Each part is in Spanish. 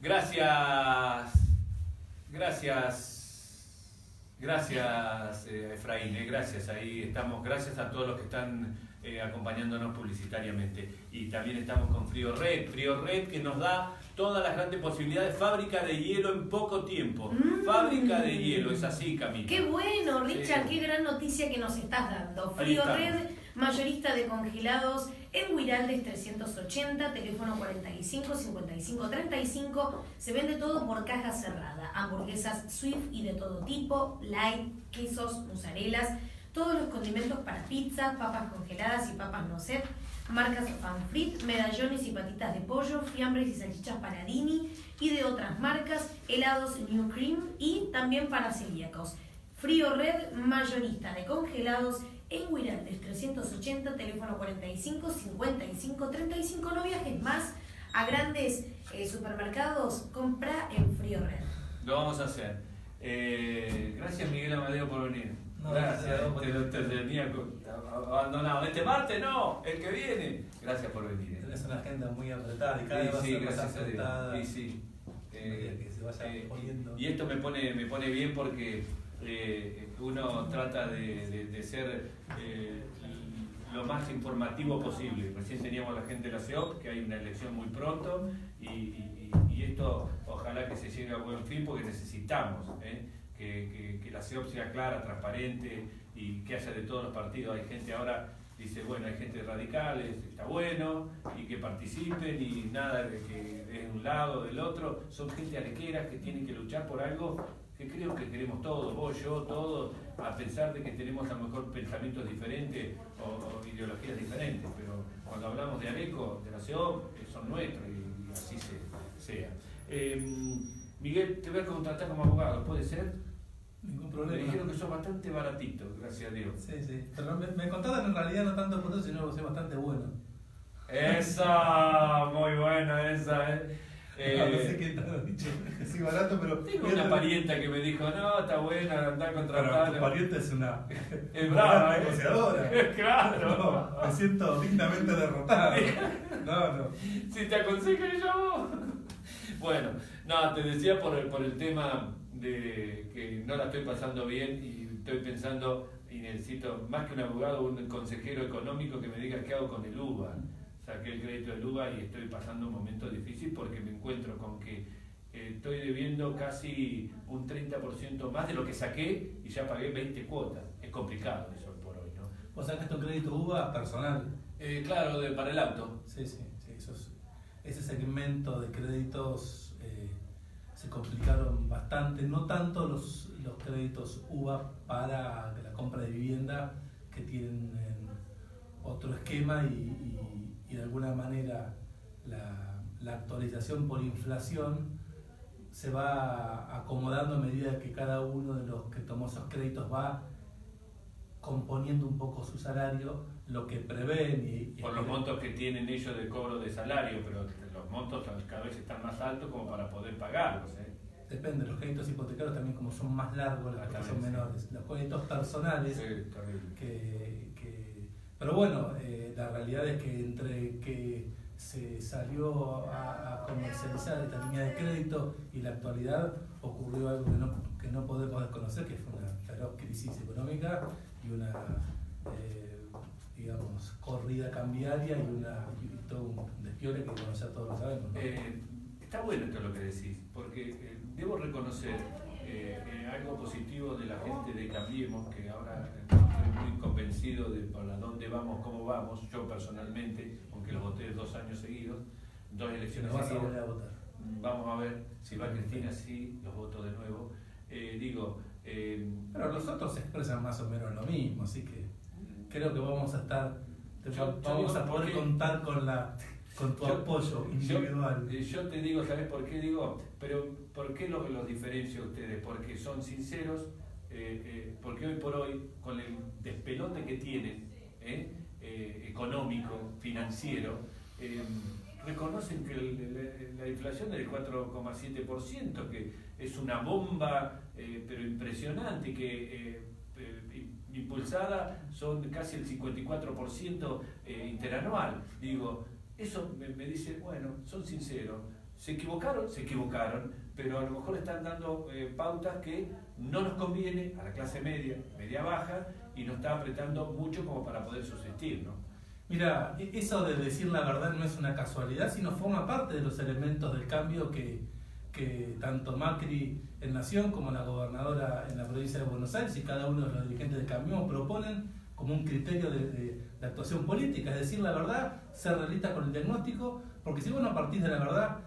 Gracias, Efraín, gracias, ahí estamos, gracias a todos los que están acompañándonos publicitariamente. Y también estamos con Frío Red que nos da todas las grandes posibilidades, fábrica de hielo en poco tiempo. Fábrica de hielo, es así, Camila. Qué bueno, Richard, qué gran noticia que nos estás dando. Frío Red, mayorista de congelados en Huiraldes 380, teléfono 45 55 35. Se vende todo por caja cerrada. Hamburguesas Swift y de todo tipo, light, quesos, mozzarellas, todos los condimentos para pizza, papas congeladas y papas no-set, marcas Fanfrit, medallones y patitas de pollo, fiambres y salchichas Paladini y de otras marcas, helados New Cream y también para celíacos. Frío Red, mayorista de congelados en Huiraldes 380, teléfono 45 55 35. No viajes más a grandes supermercados, compra en Frío Red. Lo vamos a hacer. Gracias, Miguel Amadeo, por venir. No, gracias, te tenía abandonado. Este martes no, el que viene. Gracias por venir. Tenés una agenda muy apretada y cada vez va a ser más apretada. Sí. Que se vaya poniendo. Y esto me pone bien porque uno trata de ser lo más informativo posible. Recién teníamos la gente de la CEOP, que hay una elección muy pronto, y esto ojalá que se llegue a buen fin, porque necesitamos que la CEOP sea clara, transparente, y que haya de todos los partidos. Hay gente ahora, dice, bueno, hay gente radical, está bueno, y que participen, y nada de que de un lado o del otro. Son gente arequeras que tienen que luchar por algo que creo que queremos todos, vos, yo, todos, a pesar de que tenemos a lo mejor pensamientos diferentes o ideologías diferentes, pero cuando hablamos de Areco, de la CEOP, son nuestros, y así sea. Miguel, te voy a contratar como abogado, ¿puede ser? Ningún problema. Me dijeron que sos bastante baratito, gracias a Dios. Sí. Pero me contaron en realidad no tanto por eso, sino porque soy bastante bueno. Esa, muy buena esa, No sé qué te han dicho, que soy barato, pero... Tengo una parienta que me dijo, no, está buena, andá a contratar. Pero tu parienta es una... Es brava, negociadora. Claro. No, me siento dignamente derrotado. No. Si te aconsejo yo. Bueno, no, te decía por el tema de que no la estoy pasando bien y estoy pensando y necesito más que un abogado, un consejero económico que me diga qué hago con el UVA. Saqué el crédito del UVA y estoy pasando un momento difícil porque me encuentro con que estoy debiendo casi un 30% más de lo que saqué y ya pagué 20 cuotas. Es complicado eso por hoy, ¿no? ¿Vos sacaste un crédito UVA personal? Claro, para el auto. Sí, ese segmento de créditos se complicaron bastante, no tanto los créditos UVA para la compra de vivienda, que tienen otro esquema y de alguna manera la actualización por inflación se va acomodando a medida que cada uno de los que tomó esos créditos va componiendo un poco su salario, lo que prevén por los montos que tienen ellos de cobro de salario, pero los montos cada vez están más altos como para poder pagarlos. Depende, los créditos hipotecarios también, como son más largos, las cuotas son menores. Los créditos personales, pero bueno, la realidad es que entre que se salió a comercializar esta línea de crédito y la actualidad ocurrió algo que no podemos desconocer, que fue una feroz crisis económica y una corrida cambiaria y todo un despiole que bueno, ya todos lo sabemos, ¿no? Está bueno esto lo que decís, porque debo reconocer algo positivo de la gente de Cambiemos, que ahora estoy muy convencido de para dónde vamos, cómo vamos. Yo personalmente, aunque los voté 2 años seguidos, 2 elecciones seguidas. Vas a volver a votar. Vamos a ver si va Cristina, sí, los voto de nuevo. Pero los otros expresan más o menos lo mismo, así que creo que vamos a estar, vamos a poder contar con tu apoyo individual. Yo te digo, ¿sabes por qué digo? Pero ¿por qué los diferencio a ustedes? Porque son sinceros, porque hoy por hoy, con el despelote que tienen, económico, financiero, reconocen que la inflación es del 4,7%, que es una bomba, pero impresionante, que impulsada son casi el 54% interanual. Digo, eso me dice, bueno, son sinceros, se equivocaron, pero a lo mejor están dando pautas que no nos conviene a la clase media, media baja, y nos está apretando mucho como para poder subsistir, ¿no? Mira, eso de decir la verdad no es una casualidad, sino forma parte de los elementos del cambio que tanto Macri en Nación como la gobernadora en la provincia de Buenos Aires y cada uno de los dirigentes de Cambiemos proponen como un criterio de actuación política, es decir la verdad, ser realista con el diagnóstico, porque si vos no partís de la verdad,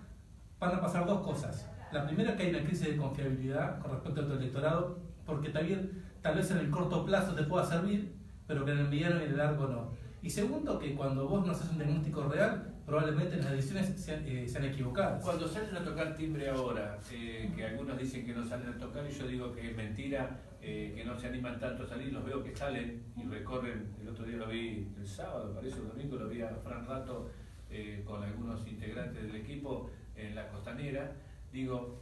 van a pasar dos cosas. La primera es que hay una crisis de confiabilidad con respecto a tu electorado, porque tal vez en el corto plazo te pueda servir, pero que en el mediano y en el largo no. Y segundo, que cuando vos no haces un diagnóstico real, probablemente las decisiones sean equivocadas. Cuando salen a tocar timbre ahora, que algunos dicen que no salen a tocar, y yo digo que es mentira, que no se animan tanto a salir, los veo que salen y recorren. El otro día lo vi el sábado, parece el domingo, lo vi a Fran Rato con algunos integrantes del equipo en la Costanera. Digo,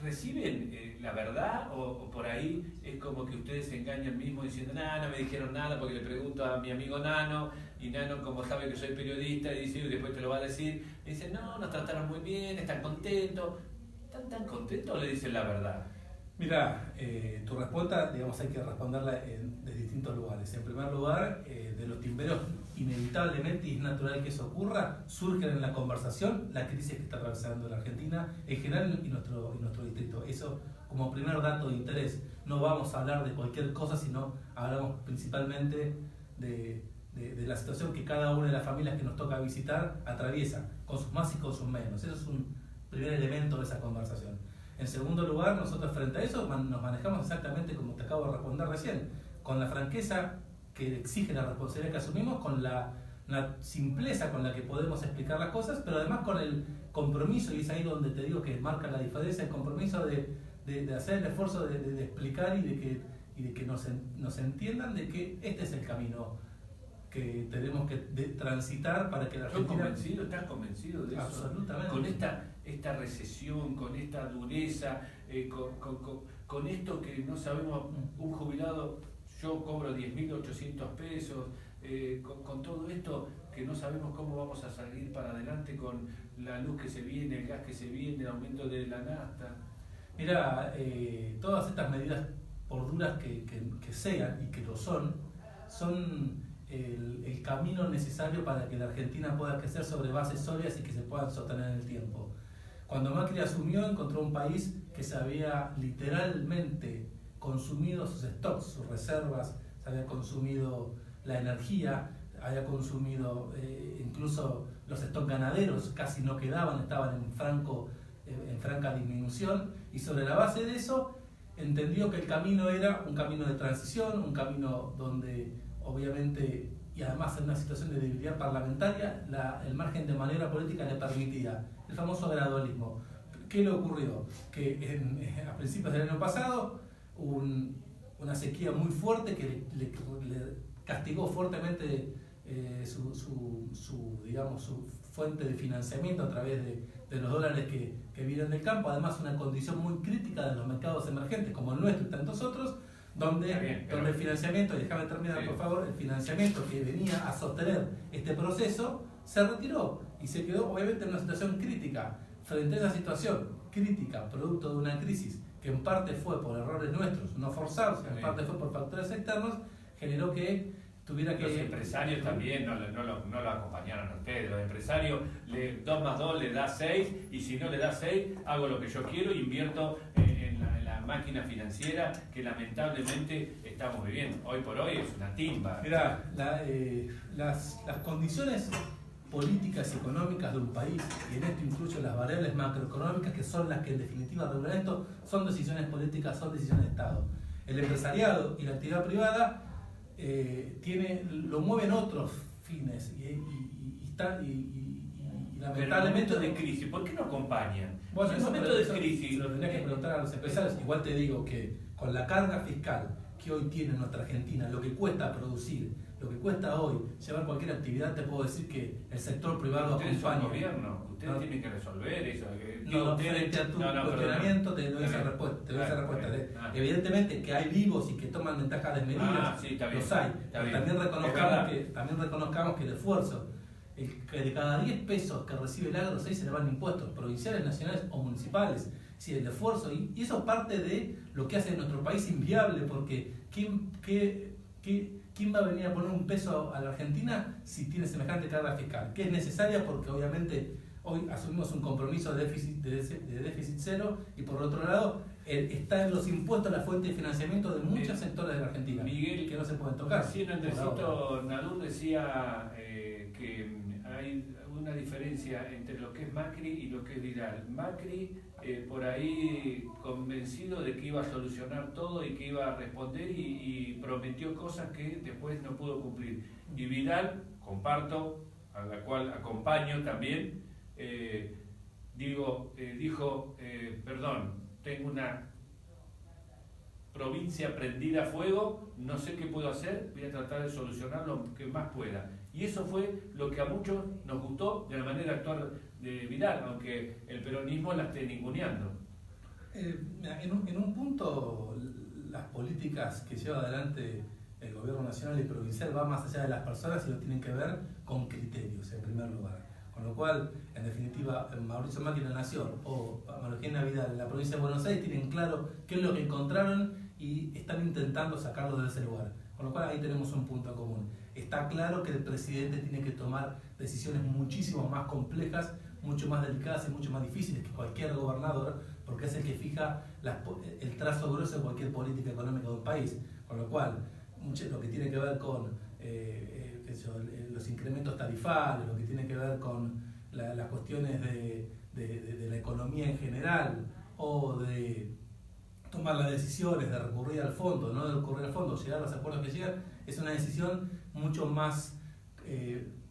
¿reciben la verdad o por ahí es como que ustedes se engañan mismos diciendo, no me dijeron nada porque le pregunto a mi amigo Nano, y Nano como sabe que soy periodista y dice, y después te lo va a decir, y dice, no, nos trataron muy bien, están contentos? ¿Están tan contentos o le dicen la verdad? Mira, tu respuesta, digamos, hay que responderla de distintos lugares. En primer lugar, de los timberos, inevitablemente, y es natural que eso ocurra, surgen en la conversación la crisis que está atravesando la Argentina en general y nuestro distrito. Eso como primer dato de interés. No vamos a hablar de cualquier cosa, sino hablamos principalmente de la situación que cada una de las familias que nos toca visitar atraviesa, con sus más y con sus menos. Eso es un primer elemento de esa conversación. En segundo lugar, nosotros frente a eso nos manejamos exactamente como te acabo de responder recién, con la franqueza que exige la responsabilidad que asumimos, con la simpleza con la que podemos explicar las cosas, pero además con el compromiso, y es ahí donde te digo que marca la diferencia, el compromiso de hacer el esfuerzo de explicar y de que nos entiendan de que este es el camino que tenemos que transitar para que la Argentina... ¿Estás convencido de eso? Absolutamente. Con esta recesión, con esta dureza, con esto que no sabemos, un jubilado, yo cobro 10.800 pesos, con todo esto que no sabemos cómo vamos a salir para adelante con la luz que se viene, el gas que se viene, el aumento de la nafta. Mira, todas estas medidas, por duras que sean y que lo son el camino necesario para que la Argentina pueda crecer sobre bases sólidas y que se puedan sostener en el tiempo. Cuando Macri asumió, encontró un país que se había literalmente consumido sus stocks, sus reservas, se había consumido la energía, había consumido incluso los stocks ganaderos, casi no quedaban, estaban en franca disminución, y sobre la base de eso entendió que el camino era un camino de transición, un camino donde obviamente, y además en una situación de debilidad parlamentaria, el margen de maniobra política le permitía el famoso gradualismo. ¿Qué le ocurrió? Que a principios del año pasado una sequía muy fuerte que le castigó fuertemente su fuente de financiamiento a través de los dólares que vienen del campo, además una condición muy crítica de los mercados emergentes como el nuestro y tantos otros, donde el financiamiento, y déjame terminar por favor, el financiamiento que venía a sostener este proceso se retiró y se quedó obviamente en una situación crítica. Frente a esa situación crítica, producto de una crisis que en parte fue por errores nuestros, no forzados, en parte fue por factores externos, generó que tuviera que... Los empresarios también no lo acompañaron a ustedes. Los empresarios, 2 más 2 le da 6, y si no le da 6, hago lo que yo quiero e invierto en la máquina financiera que lamentablemente estamos viviendo. Hoy por hoy es una timba. Mirá, las condiciones políticas y económicas de un país, y en esto incluyo las variables macroeconómicas, que son las que en definitiva regulan esto, son decisiones políticas, son decisiones de Estado. El empresariado y la actividad privada lo mueven otros fines y lamentablemente de crisis, ¿por qué no acompañan? Bueno, en momento de crisis lo tendría que preguntar a los empresarios. Igual te digo que con la carga fiscal que hoy tiene nuestra Argentina, lo que cuesta producir, lo que cuesta hoy llevar cualquier actividad, te puedo decir que el sector privado acompaña. Ustedes tienen que resolver eso. Frente a tu cuestionamiento te doy esa respuesta. Evidentemente que hay vivos y que toman ventajas desmedidas, los hay. Pero también reconozcamos que el esfuerzo que de cada 10 pesos que recibe el agro, 6 se le van impuestos, provinciales, nacionales o municipales. Sí, el esfuerzo, y eso parte de lo que hace nuestro país inviable, porque ¿quién va a venir a poner un peso a la Argentina si tiene semejante carga fiscal? Que es necesaria porque obviamente hoy asumimos un compromiso de déficit cero, y por otro lado está en los impuestos la fuente de financiamiento de muchos sectores de la Argentina, Miguel, que no se pueden tocar. Sí, Andresito Nadur decía que hay una diferencia entre lo que es Macri y lo que es Vidal. Macri por ahí convencido de que iba a solucionar todo y que iba a responder y prometió cosas que después no pudo cumplir. Y Vidal, comparto, a la cual acompaño también, dijo, perdón, tengo una provincia prendida a fuego, no sé qué puedo hacer, voy a tratar de solucionar lo que más pueda. Y eso fue lo que a muchos nos gustó de la manera de actuar de Vidal, aunque el peronismo la esté ninguneando. En un punto, las políticas que lleva adelante el gobierno nacional y provincial van más allá de las personas y lo tienen que ver con criterios, en primer lugar. Con lo cual, en definitiva, Mauricio Macri en la Nación o María Eugenia Vidal en la provincia de Buenos Aires tienen claro qué es lo que encontraron y están intentando sacarlo de ese lugar. Con lo cual ahí tenemos un punto común. Está claro que el presidente tiene que tomar decisiones muchísimo más complejas, mucho más delicadas y mucho más difíciles que cualquier gobernador, porque es el que fija el trazo grueso de cualquier política económica de un país. Con lo cual, lo que tiene que ver con los incrementos tarifarios, lo que tiene que ver con las cuestiones de la economía en general, o de tomar las decisiones de recurrir al fondo, no de recurrir al fondo, llegar a los acuerdos que llegan, es una decisión mucho más,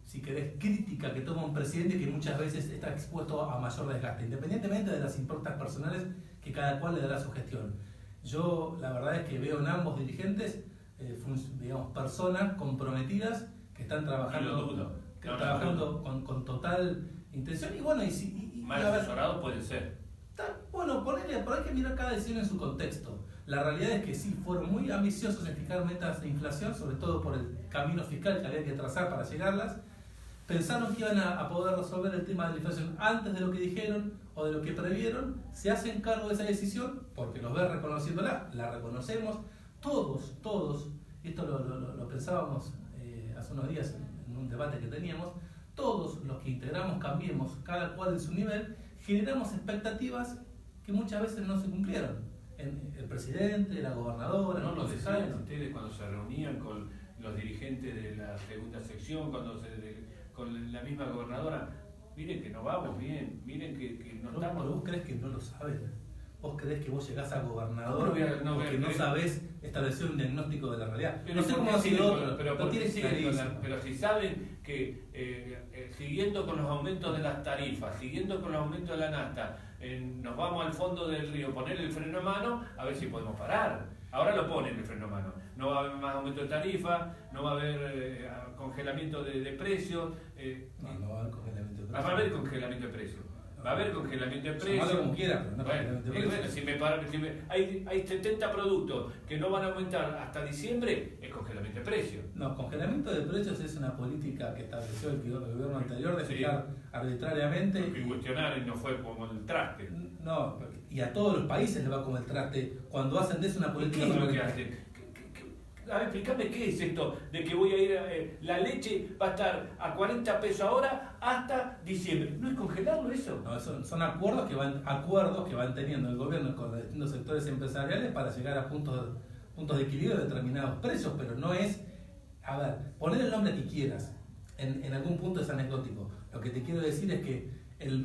si querés, crítica que toma un presidente, que muchas veces está expuesto a mayor desgaste, independientemente de las improntas personales que cada cual le dará a su gestión. Yo la verdad es que veo en ambos dirigentes, digamos, personas comprometidas que están trabajando, con total intención, y bueno, mal asesorado puede ser. Bueno, por ahí hay que mirar cada decisión en su contexto. La realidad es que sí, fueron muy ambiciosos en fijar metas de inflación, sobre todo por el camino fiscal que había que trazar para llegarlas. Pensaron que iban a poder resolver el tema de la inflación antes de lo que dijeron o de lo que previeron. Se hacen cargo de esa decisión porque los ve reconociéndola, la reconocemos. Todos, esto lo pensábamos hace unos días en un debate que teníamos, todos los que integramos Cambiemos, cada cual en su nivel, generamos expectativas que muchas veces no se cumplieron. El presidente, la gobernadora, no los lo decían ustedes cuando se reunían con los dirigentes de la segunda sección, con la misma gobernadora. Miren que no vamos bien, miren que no estamos. Pero vos crees que no lo saben. ¿Vos creés que vos llegás a gobernador porque no sabés establecer un diagnóstico de la realidad? Pero no sé cómo ha sido otro, pero si saben que siguiendo con los aumentos de las tarifas, siguiendo con los aumentos de la nafta, nos vamos al fondo del río, poner el freno a mano, a ver si podemos parar. Ahora lo ponen el freno a mano. No va a haber más aumento de tarifa, no va a haber congelamiento de precios. No va a haber congelamiento de precios. Va a haber congelamiento de precios. Va a haber congelamiento de precios. Como quiera, pero no congelamiento de precios. Hay 70 productos que no van a aumentar hasta diciembre, es congelamiento de precios. No, congelamiento de precios es una política que estableció el gobierno anterior de fijar arbitrariamente. Lo que cuestionar y no fue como el traste. No, y a todos los países les va como el traste cuando hacen de eso una política. ¿Qué es lo que hacen? A ver, explícame qué es esto de que voy a ir, la leche va a estar a 40 pesos ahora hasta diciembre. ¿No es congelarlo eso? No, son acuerdos que van teniendo el gobierno con los distintos sectores empresariales para llegar a puntos de equilibrio de determinados precios, pero no es, a ver, poner el nombre que quieras, en algún punto es anecdótico. Lo que te quiero decir es que el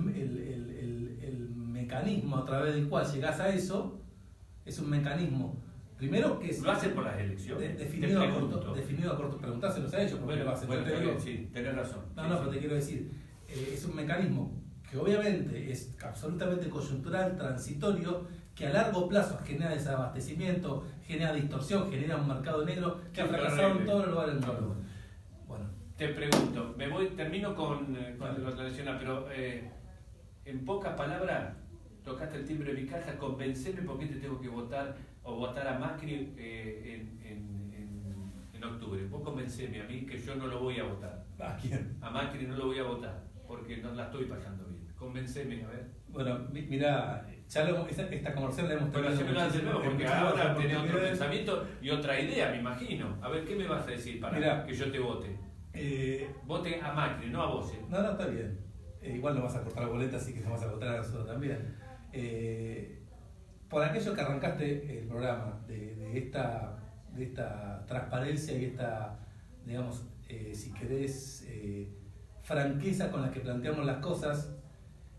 mecanismo a través del cual llegás a eso es un mecanismo. Primero que es... Lo hacen por las elecciones. Definido a corto. Preguntárselos a ellos. Bueno, sí, tenés razón. Pero te quiero decir, es un mecanismo que obviamente es absolutamente coyuntural, transitorio, que a largo plazo genera desabastecimiento, genera distorsión, genera un mercado negro que ha fracasado en todos los lugares del mundo. Bueno. Te pregunto, termino con la tradicional, pero en pocas palabras, tocaste el timbre de mi casa, convenceme por qué te tengo que votar o votar a Macri en octubre. Vos convenceme a mí que yo no lo voy a votar. ¿A quién? A Macri no lo voy a votar, porque no la estoy pasando bien. Convenceme, a ver. Bueno, mira, ya esta conversación la hemos Pero tenido. hacémela de nuevo, porque ahora tenés otro oportunidades. pensamiento y otra idea, me imagino. A ver, ¿qué me vas a decir para Mirá, que yo te vote? Vote a Macri, no a vos. No, está bien. Igual no vas a cortar la boleta, así que no vas a votar a nosotros también. Por aquello que arrancaste el programa de esta transparencia y esta, digamos, si querés, franqueza con la que planteamos las cosas,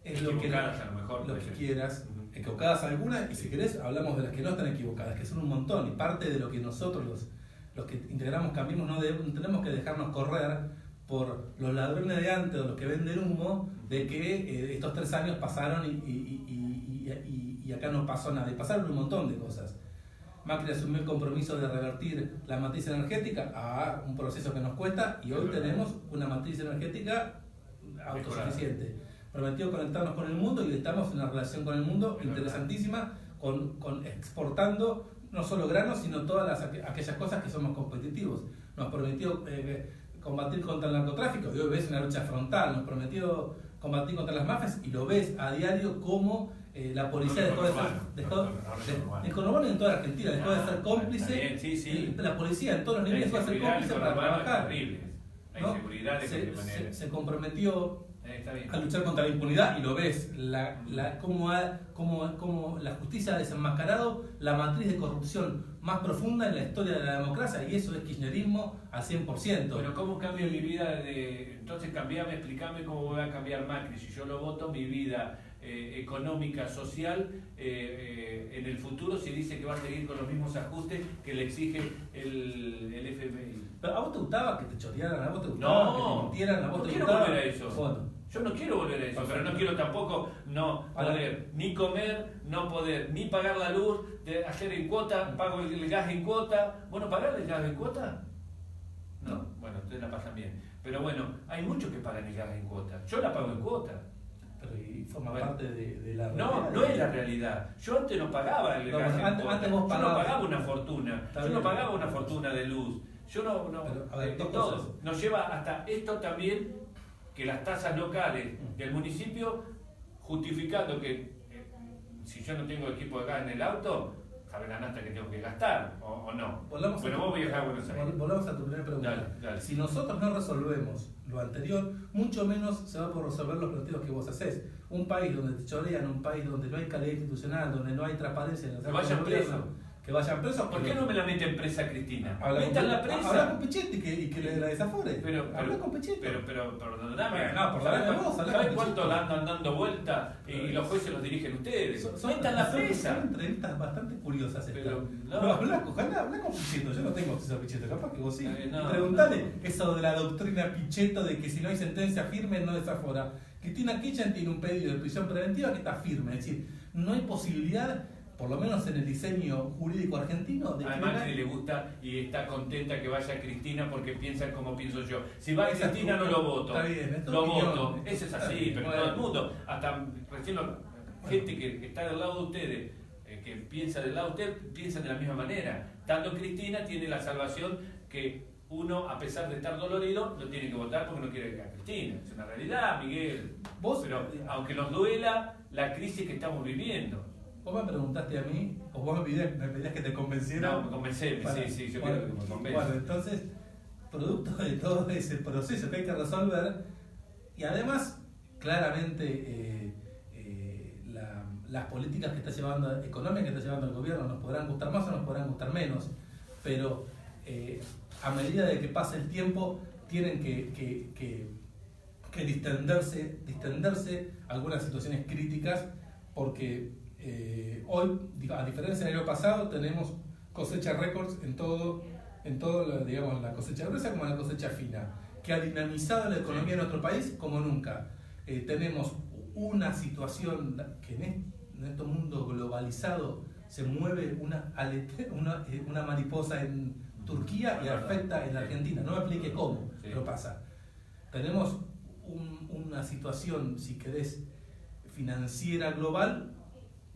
es lo que, Equivocadas, a lo mejor, lo puede que ser. quieras, Ujú. equivocadas algunas, y si querés hablamos de las que no están equivocadas, que son un montón, y parte de lo que nosotros los que integramos Cambiemos no tenemos que dejarnos correr por los ladrones de antes o los que venden humo, de que estos 3 años pasaron y acá no pasó nada, y pasaron un montón de cosas. Macri asumió el compromiso de revertir la matriz energética a un proceso que nos cuesta, y hoy tenemos una matriz energética autosuficiente. Prometió conectarnos con el mundo y estamos en una relación con el mundo interesantísima, con exportando no solo granos, sino todas aquellas cosas que somos competitivos. Nos prometió combatir contra el narcotráfico, y hoy ves una lucha frontal. Nos prometió combatir contra las mafias, y lo ves a diario como la policía dejó de ser conurbano en toda Argentina, dejó de ser cómplice. Sí. La policía en todos los niveles dejó de ser cómplice para trabajar. La inseguridad Se comprometió está bien. a luchar contra la impunidad, y lo ves cómo la justicia ha desenmascarado la matriz de corrupción más profunda en la historia de la democracia, y eso es kirchnerismo al 100%. Bueno, ¿cómo cambia mi vida? Entonces cambiame, explícame cómo voy a cambiar Macri. Si yo lo voto, mi vida económica, social, en el futuro se dice que va a seguir con los mismos ajustes que le exige el FMI. ¿Pero a vos te gustaba que te chorearan? ¿A vos te gustaba que te mintieran? ¿A vos no te quiero gustaba? volver a eso. Bueno. Yo no quiero volver a eso, pero no quiero tampoco no poder ni comer, no poder ni pagar la luz, de hacer en cuota, pago el gas en cuota. Bueno, ¿pagar el gas en cuota? No, bueno, ustedes la pasan bien. Pero bueno, hay muchos que pagan el gas en cuota. Yo la pago en cuota. Pero y forma parte de la realidad. No es la realidad. Yo antes no pagaba el gas en cuota. Antes vos pagabas. Yo no pagaba una fortuna. Yo no pagaba una fortuna de luz. Yo no. Pero, a ver, de todo. Nos lleva hasta esto también, que las tasas locales del municipio, justificando que si yo no tengo equipo de gas en el auto, saben la nata que tengo que gastar, o no. Bueno, vos viajás a Buenos Aires. Volvamos a tu primera pregunta. Dale. Si nosotros no resolvemos lo anterior, mucho menos se va a poder resolver los planteos que vos haces. Un país donde te chorean, un país donde no hay calidad institucional, donde no hay transparencia en Que vayan presos. Que vayan presos. ¿Por qué no me la meten presa, Cristina? Metan presa. Habla con Pichetti y que la desafore. Habla con Pichetti. Pero perdóname. No, perdóname vos. ¿Sabes cuánto la andan dando vuelta y los jueces los dirigen ustedes? Metan la presa. Son entrevistas bastante curiosas estas. Pero habla con Pichetto. Yo no tengo acceso a Pichetto, capaz que vos sí. Preguntale eso de la doctrina Pichetto de que si no hay sentencia firme no desafora. Cristina Kirchner tiene un pedido de prisión preventiva que está firme, es decir, no hay posibilidad, por lo menos en el diseño jurídico argentino, de a Macri le gusta y está contenta que vaya Cristina porque piensa como pienso yo. Si va Cristina no lo voto. Está bien, lo voto. Eso es así, pero bueno. todo el mundo, hasta recién gente que está del lado de ustedes, que piensa del lado de ustedes, piensa de la misma manera. Tanto Cristina tiene la salvación que uno, a pesar de estar dolorido, lo tiene que votar porque no quiere que a Cristina. Es una realidad, Miguel. Pero aunque nos duela la crisis que estamos viviendo. Vos me preguntaste a mí, o vos me pedías que te convenciera. No, me convencé, sí, yo quiero que me convenza. Bueno, entonces, producto de todo ese proceso que hay que resolver, y además, claramente, las políticas que está llevando, económicas que está llevando el gobierno, nos podrán gustar más o nos podrán gustar menos, pero a medida de que pase el tiempo, tienen que distenderse algunas situaciones críticas, porque hoy, a diferencia del año pasado, tenemos cosecha récords en todo digamos, la cosecha gruesa como la cosecha fina, que ha dinamizado la economía de nuestro país como nunca. Tenemos una situación que en este mundo globalizado se mueve una mariposa en Turquía y afecta en la Argentina. No me explique cómo, pero pasa. Tenemos una situación, si querés, financiera global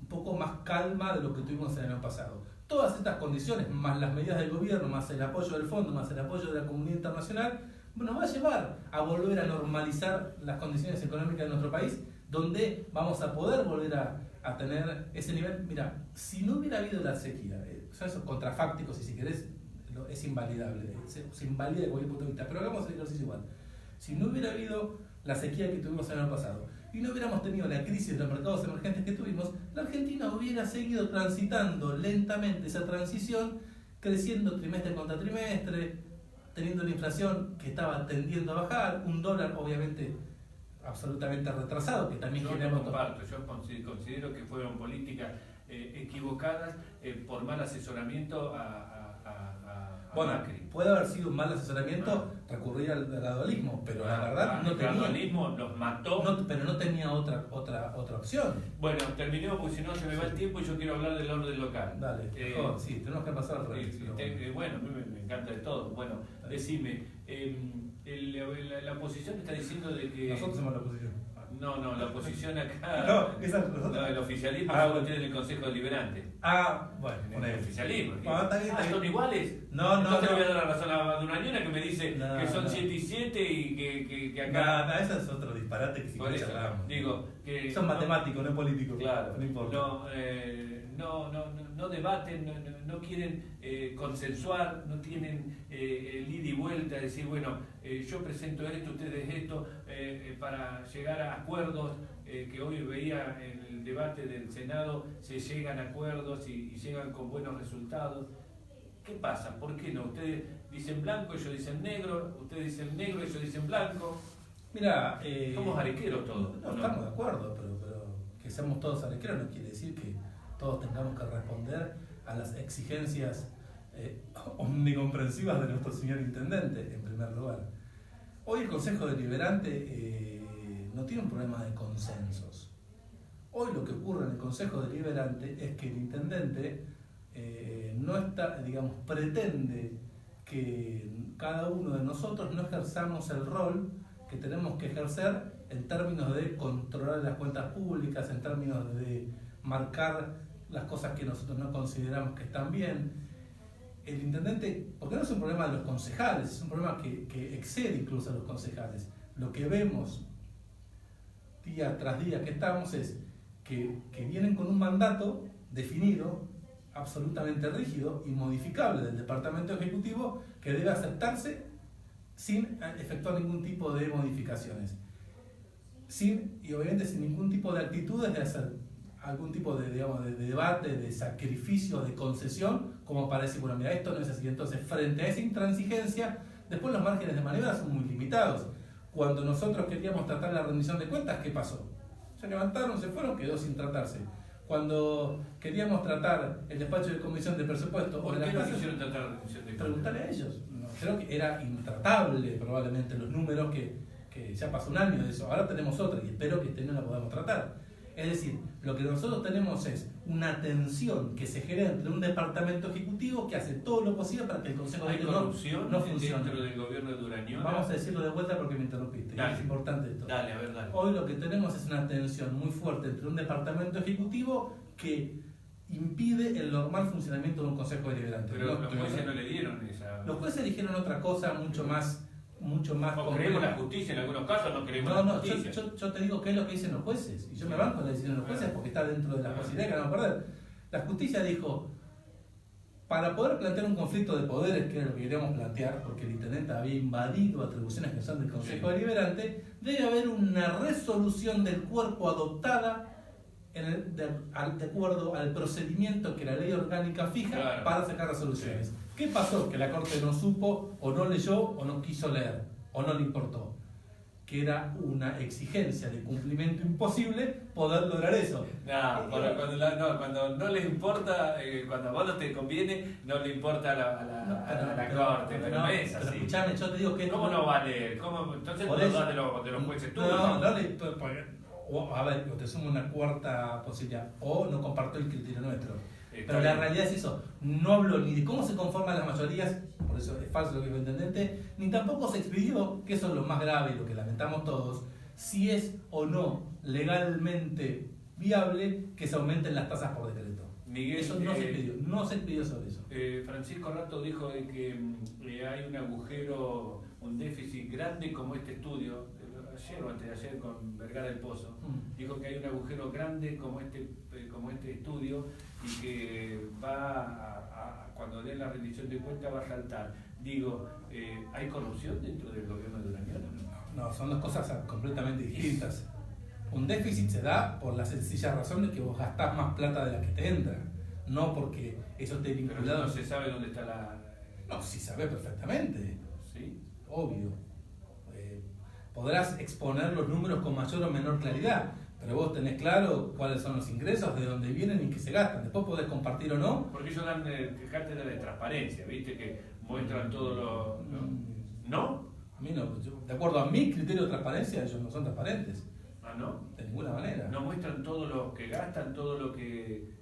un poco más calma de lo que tuvimos el año pasado. Todas estas condiciones, más las medidas del gobierno, más el apoyo del fondo, más el apoyo de la comunidad internacional, nos va a llevar a volver a normalizar las condiciones económicas de nuestro país, donde vamos a poder volver a tener ese nivel. Mira, si no hubiera habido la sequía, son esos contrafácticos, y si querés, es invalidable, se invalida de cualquier punto de vista, pero hagamos el ejercicio igual. Si no hubiera habido la sequía que tuvimos el año pasado y no hubiéramos tenido la crisis de los mercados emergentes que tuvimos, la Argentina hubiera seguido transitando lentamente esa transición, creciendo trimestre contra trimestre, teniendo una inflación que estaba tendiendo a bajar, un dólar obviamente absolutamente retrasado, que también yo no comparto, yo considero que fueron políticas equivocadas por mal asesoramiento a bueno, Macri. Puede haber sido un mal asesoramiento recurrir al gradualismo, pero la verdad no el tenía. El gradualismo los mató. Pero no tenía otra opción. Bueno, terminemos porque si no se me va el tiempo y yo quiero hablar del orden local. Dale, mejor, sí, tenemos que pasar al revés. Bueno, a mí me encanta de todo. Bueno, decime, la oposición está diciendo de que... Nosotros somos la oposición. No, la oposición acá... No, nosotros. No, el oficialismo lo tiene el Consejo Deliberante. Bueno, el oficialismo. Está bien. ¿Son iguales? No. Entonces le voy a dar la razón a Dunañona que me dice que son 7 y 7 y que acá... No, ese es otro disparate que si por eso, charlamos. digo que... Son matemáticos, no políticos. Claro. No importa. No debaten, no quieren consensuar, no tienen el ida y vuelta, decir, bueno, yo presento esto, ustedes esto, para llegar a acuerdos, que hoy veía en el debate del Senado, se llegan a acuerdos y llegan con buenos resultados. ¿Qué pasa? ¿Por qué no? Ustedes dicen blanco, ellos dicen negro, ustedes dicen negro, ellos dicen blanco. Mira, somos arequeros todos. No, estamos de acuerdo, pero que seamos todos arequeros no quiere decir que todos tengamos que responder a las exigencias omnicomprensivas de nuestro señor intendente, en primer lugar. Hoy el Consejo Deliberante no tiene un problema de consensos. Hoy lo que ocurre en el Consejo Deliberante es que el intendente no está, pretende que cada uno de nosotros no ejerzamos el rol que tenemos que ejercer en términos de controlar las cuentas públicas, en términos de marcar las cosas que nosotros no consideramos que están bien. El intendente, porque no es un problema de los concejales, es un problema que excede incluso a los concejales. Lo que vemos día tras día que estamos es que vienen con un mandato definido, absolutamente rígido y modificable del Departamento Ejecutivo, que debe aceptarse sin efectuar ningún tipo de modificaciones. Y obviamente sin ningún tipo de actitudes de hacer algún tipo de debate, de sacrificio, de concesión, como para decir, bueno, mira, esto no es así. Entonces, frente a esa intransigencia, después los márgenes de maniobra son muy limitados. Cuando nosotros queríamos tratar la rendición de cuentas, ¿qué pasó? Se levantaron, se fueron, quedó sin tratarse. Cuando queríamos tratar el despacho de comisión de presupuesto... ¿Por qué no quisieron tratar la rendición de cuentas? Preguntarle a ellos. No, creo que era intratable probablemente los números que ya pasó un año de eso. Ahora tenemos otra y espero que este no la podamos tratar. Es decir, lo que nosotros tenemos es una tensión que se genera entre un departamento ejecutivo que hace todo lo posible para que el Consejo de corrupción no funcione. Dentro del gobierno de Dunañona. Vamos a decirlo de vuelta porque me interrumpiste. Dale. Es importante esto. Dale, a ver, dale. Hoy lo que tenemos es una tensión muy fuerte entre un departamento ejecutivo que impide el normal funcionamiento de un Consejo Deliberante. Pero los jueces no le dieron esa... Los jueces dijeron otra cosa mucho más ¿O creemos la justicia en algunos casos o no creemos la justicia? Yo te digo qué es lo que dicen los jueces. Y yo me banco la decisión de los jueces porque está dentro de las posibilidades que van a perder. La justicia dijo, para poder plantear un conflicto de poderes, que era lo que queríamos plantear, porque el intendente había invadido atribuciones que son del Consejo Deliberante, debe haber una resolución del cuerpo adoptada de acuerdo al procedimiento que la ley orgánica fija para sacar resoluciones. Sí. ¿Qué pasó? Que la Corte no supo, o no leyó, o no quiso leer, o no le importó. Que era una exigencia de cumplimiento imposible poder lograr eso. Cuando no les importa, cuando a vos no te conviene, no le importa a la Corte, pero no es así. Pero escuchame, yo te digo que... ¿Cómo no vale? Entonces no das de los jueces tuyos. A ver, te sumo una cuarta posibilidad, o no comparto el criterio nuestro. Pero la realidad es eso, no hablo ni de cómo se conforman las mayorías, por eso es falso lo que dijo el intendente, ni tampoco se expidió, que eso es lo más grave y lo que lamentamos todos, si es o no legalmente viable que se aumenten las tasas por decreto. Miguel, eso no se expidió sobre eso. Francisco Rato dijo de que hay un agujero un déficit grande como este estudio, ayer o antes de ayer con Vergara del Pozo, dijo que hay un agujero grande como este estudio y que cuando den la rendición de cuentas va a saltar. Digo, ¿hay corrupción dentro del gobierno de Uraniano? No, son dos cosas completamente distintas. Un déficit se da por la sencilla razón de que vos gastás más plata de la que te entra, no porque eso esté vinculado. Pero no se sabe dónde está la... No, sí sabe perfectamente. ¿Sí? Obvio. Podrás exponer los números con mayor o menor claridad, pero vos tenés claro cuáles son los ingresos, de dónde vienen y qué se gastan. Después podés compartir o no. Porque ellos dan cátedra de transparencia, ¿viste? Que muestran todo lo... ¿No? A mí no. De acuerdo a mi criterio de transparencia, ellos no son transparentes. Ah, ¿no? De ninguna manera. No muestran todo lo que gastan, todo lo que...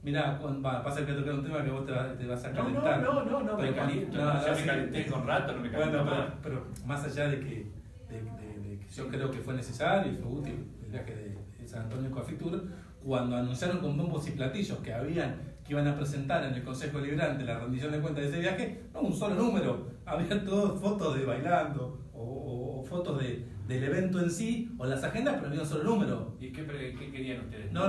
Mirá, pasa que tocar un tema que vos te vas a calentar. No, me caliento. Ya me calenté con rato, no me caliento más. Pero más allá de que yo creo que fue necesario y fue útil el viaje de San Antonio Coafitur, cuando anunciaron con bombos y platillos que iban a presentar en el Consejo Deliberante la rendición de cuentas de ese viaje, no un solo número, había todas fotos de bailando o fotos del evento en sí o las agendas, pero había un solo número. ¿Y qué querían ustedes? No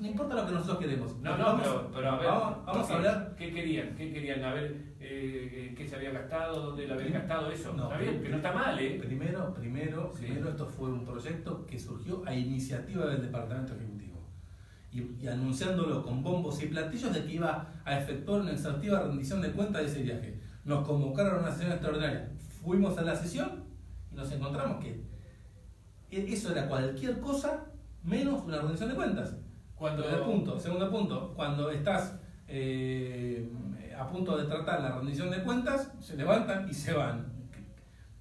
importa lo que nosotros queremos. Pero a ver, vamos a hablar. ¿Qué querían? A ver, ¿qué se había gastado? ¿Dónde lo habían gastado? Eso. No, está bien, que no está mal, ¿eh? Primero, Sí. esto fue un proyecto que surgió a iniciativa del Departamento Ejecutivo. Y anunciándolo con bombos y platillos de que iba a efectuar una exhaustiva rendición de cuentas de ese viaje. Nos convocaron a una sesión extraordinaria. Fuimos a la sesión y nos encontramos que eso era cualquier cosa menos una rendición de cuentas. Segundo punto, cuando estás a punto de tratar la rendición de cuentas, se levantan y se van,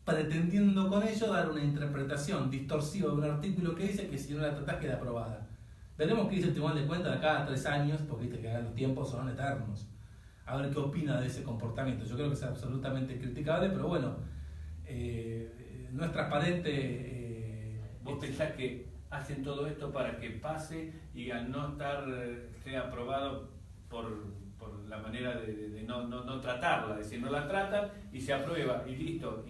pretendiendo con ello dar una interpretación distorsiva de un artículo que dice que si no la tratás queda aprobada. Veremos qué dice el Tribunal de Cuentas de cada 3 años, porque viste que los tiempos son eternos. A ver qué opina de ese comportamiento. Yo creo que es absolutamente criticable, pero bueno, no es transparente. ¿Vos pensás que hacen todo esto para que pase y al no estar, sea aprobado por la manera de no tratarla? Es decir, no la tratan y se aprueba y listo.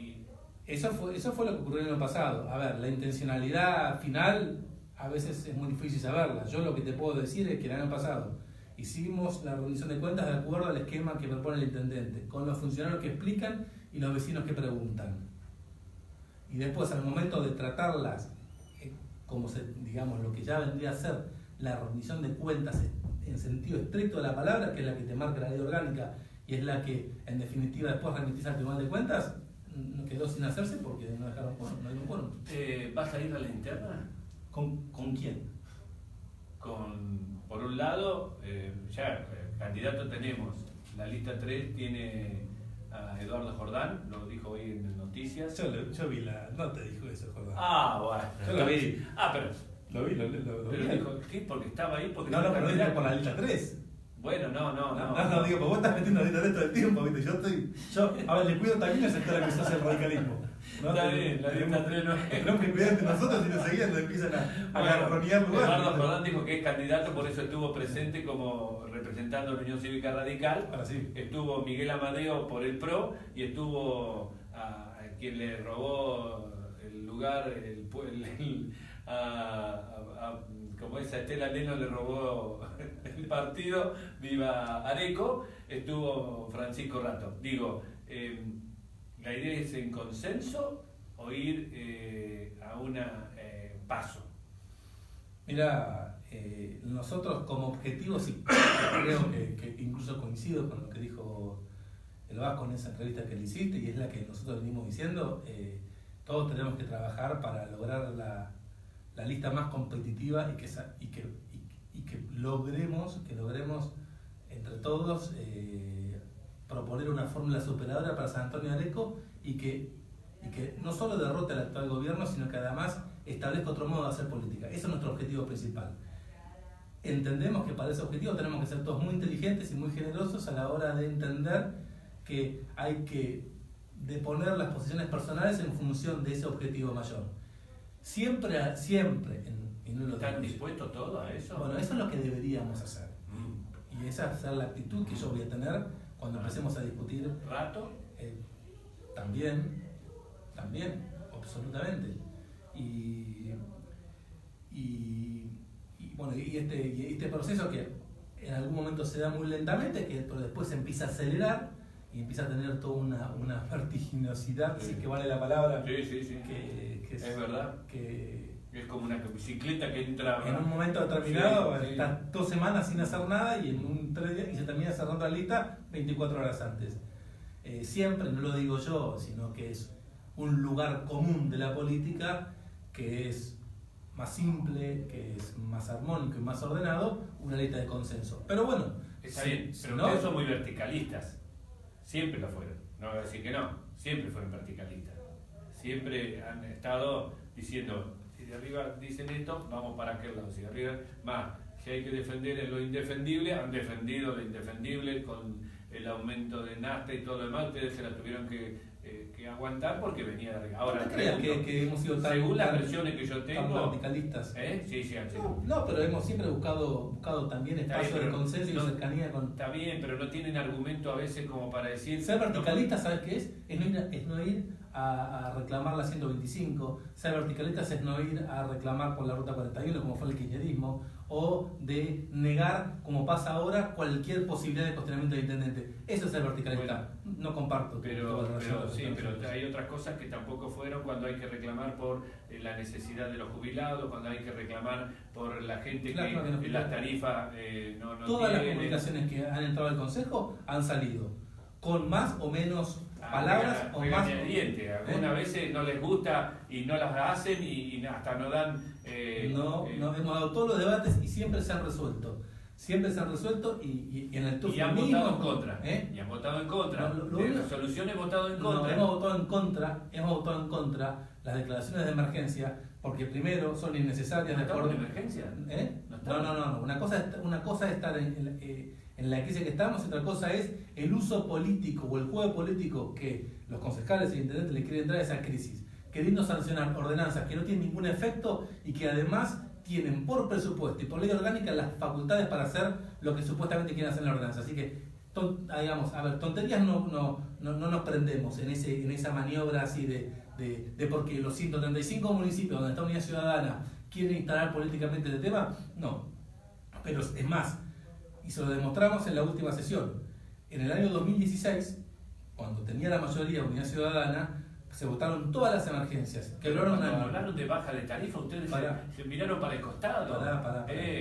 Eso fue lo que ocurrió en el pasado. A ver, la intencionalidad final a veces es muy difícil saberla. Yo lo que te puedo decir es que el año pasado hicimos la rendición de cuentas de acuerdo al esquema que propone el intendente, con los funcionarios que explican y los vecinos que preguntan. Y después, al momento de tratarlas, como digamos, lo que ya vendría a ser la rendición de cuentas en sentido estricto de la palabra, que es la que te marca la ley orgánica y es la que, en definitiva, después remitís al Tribunal de Cuentas, quedó sin hacerse porque no dejaron quórum, no hay un quórum. ¿Vas a ir a la interna? ¿Con quién? Por un lado, candidato tenemos. La lista 3 tiene a Eduardo Jordán, lo dijo hoy en Noticias. Yo vi no te dijo eso, Jordán. Bueno. Yo lo vi. Pero... Lo vi. Pero dijo, ¿qué? Porque estaba ahí. Porque no, pero dijo por la lista 3. Bueno, no. No, digo, porque vos estás metiendo la lista 3 todo el tiempo, ¿viste? A ver, le cuido también el sector al que se hace el radicalismo. ¿No? Está bien, la lista 3 no es. Tenemos que cuidar de nosotros y nos seguían, nos empiezan a garronear lugares. Eduardo Jordán dijo que es candidato, por eso estuvo presente como representando la Unión Cívica Radical. Ahora sí. Estuvo Miguel Amadeo por el PRO y estuvo a quien le robó el lugar, como esa Estela Leno le robó el partido, Viva Areco, estuvo Francisco Rato. Digo, la idea es en consenso o ir a una paso. Mira, nosotros como objetivos, y creo que incluso coincido con lo que dijo el Vasco en esa entrevista que le hiciste, y es la que nosotros venimos diciendo, todos tenemos que trabajar para lograr la lista más competitiva y que logremos entre todos proponer una fórmula superadora para San Antonio de Areco y que no solo derrote al actual gobierno, sino que además establezca otro modo de hacer política. Ese es nuestro objetivo principal. Entendemos que para ese objetivo tenemos que ser todos muy inteligentes y muy generosos a la hora de entender que hay que deponer las posiciones personales en función de ese objetivo mayor. Siempre y no lo ¿Están digo. dispuestos todos a eso? Bueno, eso es lo que deberíamos hacer. Y esa va a ser la actitud que yo voy a tener cuando empecemos a discutir. ¿Rato? También, también, absolutamente. Bueno, este proceso que en algún momento se da muy lentamente, pero después se empieza a acelerar y empieza a tener toda una vertiginosidad, Sí. si es que vale la palabra. Sí, sí, sí. Que Es verdad. Que Es como una bicicleta que entra. en un momento determinado Sí, sí. estás 2 semanas sin hacer nada y en 3 días y se termina cerrando la lista 24 horas antes. Siempre, no lo digo yo, sino que es un lugar común de la política que es más simple, que es más armónico y más ordenado, una lista de consenso. Pero bueno, Está bien, pero no, ustedes son muy verticalistas. Siempre lo fueron. No voy a decir que no. Siempre fueron verticalistas. Siempre han estado diciendo, si de arriba dicen esto, vamos para aquel lado. Si de arriba, más, si hay que defender lo indefendible, han defendido lo indefendible con el aumento de nafta y todo lo demás. Ustedes se la tuvieron que aguantar porque venía de arriba. Ahora, no creas que hemos sido tan, según las tan- versiones que yo tan tengo, verticalistas. sí, sí, han sido. No, pero hemos siempre buscado también Está espacios bien, de pero consenso y no- cercanía con... Está bien, pero no tienen argumento a veces como para decir... Ser verticalista, ¿sabes qué es? Es no ir a reclamar la 125. Ser verticalista es no ir a reclamar por la ruta 41, como fue el kirchnerismo, o de negar, como pasa ahora, cualquier posibilidad de cuestionamiento del intendente. Eso es ser verticalista. No comparto. Pero sí, hay otras cosas que tampoco fueron cuando hay que reclamar por la necesidad de los jubilados, cuando hay que reclamar por la gente Claro, que las tarifas no Todas las tiene. comunicaciones que han entrado al Consejo han salido con más o menos palabras o más... Algunas veces no les gusta y no las hacen y hasta no dan... no, hemos dado todos los debates y siempre se han resuelto. Siempre se han resuelto y en el TUF y han mismo, votado en contra. ¿eh? Y han votado en contra. No, lo de único- resoluciones votado en No, contra. hemos votado en contra las declaraciones de emergencia porque primero son innecesarias ¿No de estamos en acuerdo. emergencia? ¿Eh? No estamos. No. Una cosa es estar en la crisis que estamos, y otra cosa es el uso político o el juego político que los concejales y intendentes le quieren dar a esa crisis, queriendo sancionar ordenanzas que no tienen ningún efecto y que además tienen por presupuesto y por ley orgánica las facultades para hacer lo que supuestamente quieren hacer en la ordenanza. Así que, digamos, a ver, tonterías no nos prendemos en esa maniobra así de porque los 135 municipios donde está Unidad Ciudadana quieren instalar políticamente el tema. No, pero es más, y se lo demostramos en la última sesión. En el año 2016, cuando tenía la mayoría Unidad Ciudadana, se votaron todas las emergencias. Que Cuando lograron una... hablaron de baja de tarifa, ustedes se miraron para el costado. Ahora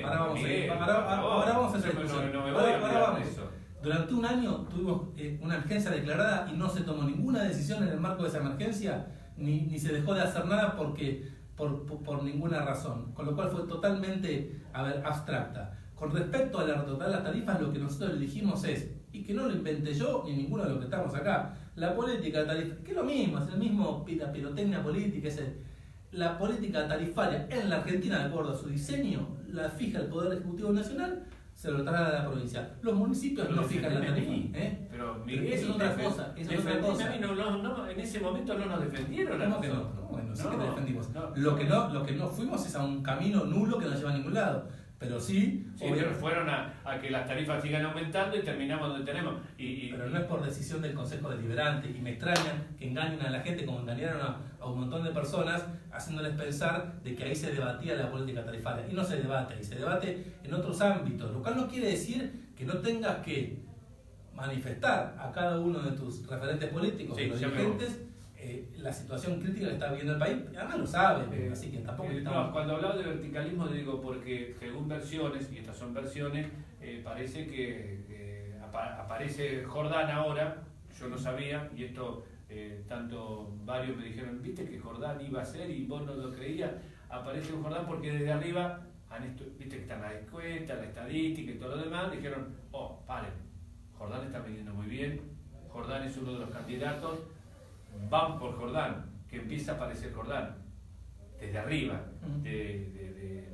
vamos a Miguel, ir. por Ahora favor. vamos a hacer Yo discusión. no me voy a Ahora olvidar de vamos. eso. Durante un año tuvimos una emergencia declarada y no se tomó ninguna decisión en el marco de esa emergencia, ni se dejó de hacer nada por ninguna razón. Con lo cual fue totalmente, abstracta. Con respecto a la total de las tarifas, lo que nosotros elegimos es, y que no lo inventé yo ni ninguno de los que estamos acá, la política tarifaria, que es lo mismo, es el mismo pirotecnia política, la política tarifaria en la Argentina, de acuerdo a su diseño, la fija el Poder Ejecutivo Nacional, se lo traslada a la provincia. Los municipios Pero no fijan la tarifa. Pero Miguel, Eso es otra cosa. Eso es otra cosa. a mí en ese momento no nos defendieron. ¿Cómo que no? Bueno, sí que te defendimos. no. Lo que no fuimos es a un camino nulo que no lleva a ningún lado. Pero sí, Sí, pero fueron a que las tarifas sigan aumentando y terminamos donde tenemos. Pero no es por decisión del Consejo Deliberante, y me extraña que engañen a la gente como engañaron a un montón de personas, haciéndoles pensar de que ahí se debatía la política tarifaria. Y no se debate ahí, se debate en otros ámbitos, lo cual no quiere decir que no tengas que manifestar a cada uno de tus referentes políticos, Sí, de los ya me dirigentes, la situación crítica que está viviendo el país. Además lo saben, así que tampoco estamos... No, cuando hablaba de verticalismo digo porque según versiones, y estas son versiones, parece que aparece Jordán ahora, yo no sabía, y esto tanto varios me dijeron, viste que Jordán iba a ser y vos no lo creías, aparece un Jordán porque desde arriba, viste que están las encuestas, la estadística y todo lo demás, dijeron, paren, Jordán está viniendo muy bien, Jordán es uno de los candidatos, van por Jordán, que empieza a aparecer Jordán, desde arriba, de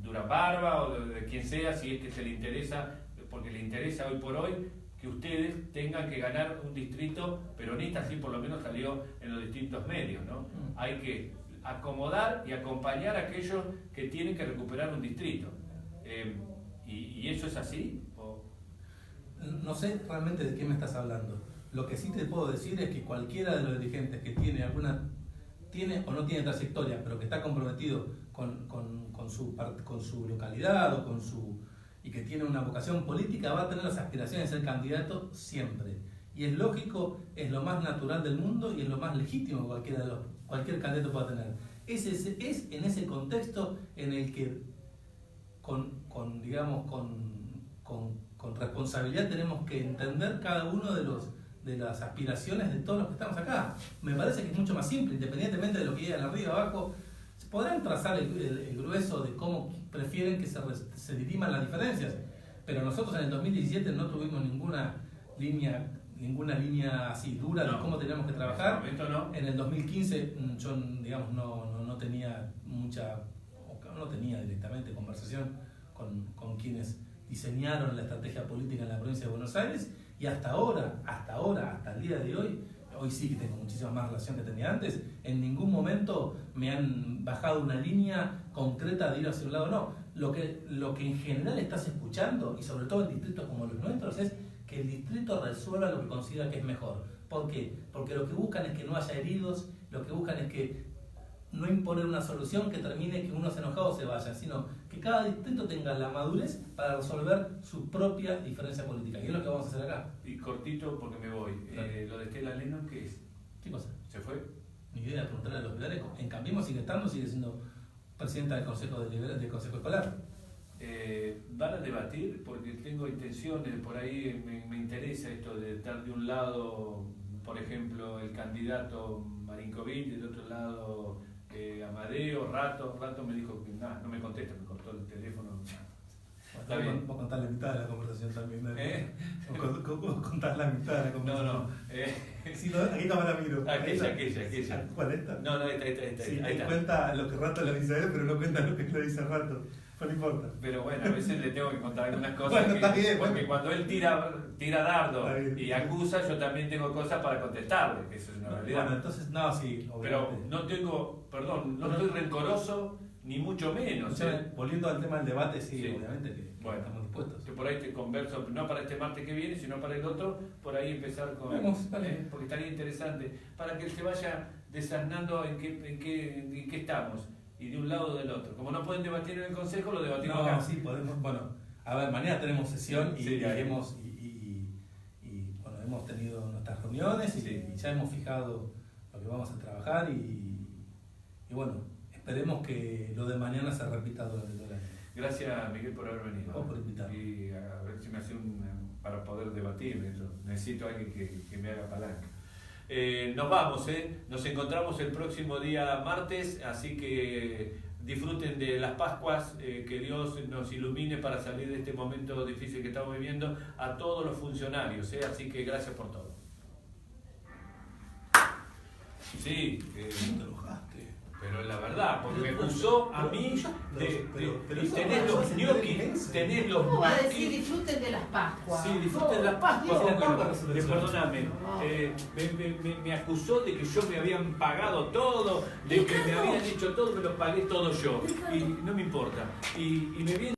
Durán Barba o de quien sea, si es que se le interesa, porque le interesa hoy por hoy que ustedes tengan que ganar un distrito peronista, así por lo menos salió en los distintos medios, ¿no? Hay que acomodar y acompañar a aquellos que tienen que recuperar un distrito. ¿Y eso es así? No sé realmente de qué me estás hablando. Lo que sí te puedo decir es que cualquiera de los dirigentes que tiene alguna tiene o no tiene trayectoria, pero que está comprometido con su localidad o y que tiene una vocación política, va a tener las aspiraciones de ser candidato siempre. Y es lógico, es lo más natural del mundo y es lo más legítimo que cualquier candidato pueda tener. Es en ese contexto en el que con responsabilidad tenemos que entender cada uno de las aspiraciones de todos los que estamos acá. Me parece que es mucho más simple, independientemente de lo que digan arriba o abajo, podrán trazar el grueso de cómo prefieren que se diriman las diferencias, pero nosotros en el 2017 no tuvimos ninguna línea así dura de cómo teníamos que trabajar. En el 2015 yo, digamos, no tenía no tenía directamente conversación con quienes diseñaron la estrategia política en la provincia de Buenos Aires, y hasta el día de hoy sí que tengo muchísima más relación que tenía antes. En ningún momento me han bajado una línea concreta de ir hacia un lado, no. Lo que en general estás escuchando, y sobre todo en distritos como los nuestros, es que el distrito resuelva lo que considera que es mejor. ¿Por qué? Porque lo que buscan es que no haya heridos, lo que buscan es que no imponer una solución que termine que unos enojados se vayan, sino que cada distrito tenga la madurez para resolver su propia diferencia política. Y es lo que vamos a hacer acá. Y cortito porque me voy. Claro. Lo de Estela Lennon, ¿qué es? ¿Qué cosa? ¿Se fue? Ni idea, preguntarle a los pilares. En Cambiemos sigue estando, sigue siendo presidenta del Consejo Escolar. Van a debatir, porque tengo intenciones, por ahí me interesa esto de estar de un lado, por ejemplo, el candidato Marinkovic, y del otro lado Amadeo. Rato me dijo que no me contesta, me cortó el teléfono. Está bien. Vos contás la mitad de la conversación también, ¿no? Vos contás la mitad de la conversación. Sí, ¿no? ¿A qué cámara miro? Aquella. ¿Cuál esta? No, esta. Sí, ahí está. Cuenta lo que Rato le dice a él, pero no cuenta lo que le dice a Rato. No importa. Pero bueno, a veces le tengo que contar algunas cosas. Bueno, está bien, porque cuando él tira dardo y acusa, yo también tengo cosas para contestarle, que eso es una realidad. Bueno, entonces, sí, pero no estoy rencoroso, ni mucho menos. Volviendo al tema del debate, sí. Obviamente que bueno, estamos dispuestos. Que por ahí te converso, no para este martes que viene, sino para el otro, por ahí empezar con... porque estaría interesante, para que él se vaya desasnando en qué estamos. Y de un lado o del otro. Como no pueden debatir en el consejo, lo debatimos acá. No, sí, podemos. Bueno, a ver, mañana tenemos sesión y hemos tenido nuestras reuniones y ya hemos fijado lo que vamos a trabajar y bueno, esperemos que lo de mañana se repita durante todo el año. Gracias, Miguel, por haber venido. Vos por invitarme. Y a ver si me hace para poder debatir eso. Necesito a alguien que me haga palanca. Nos vamos, nos encontramos el próximo día martes, así que disfruten de las Pascuas, que Dios nos ilumine para salir de este momento difícil que estamos viviendo, a todos los funcionarios, así que gracias por todo. Sí, te enojaste. pero la verdad, porque me acusó a mí de tenés los ñoquis, ¿Cómo va a decir disfruten de las Pascuas? Sí, disfruten de las Pascuas. Perdóname, me acusó de que yo me habían pagado todo, de que me habían hecho todo, me lo pagué todo yo. Y no me importa. Y me viene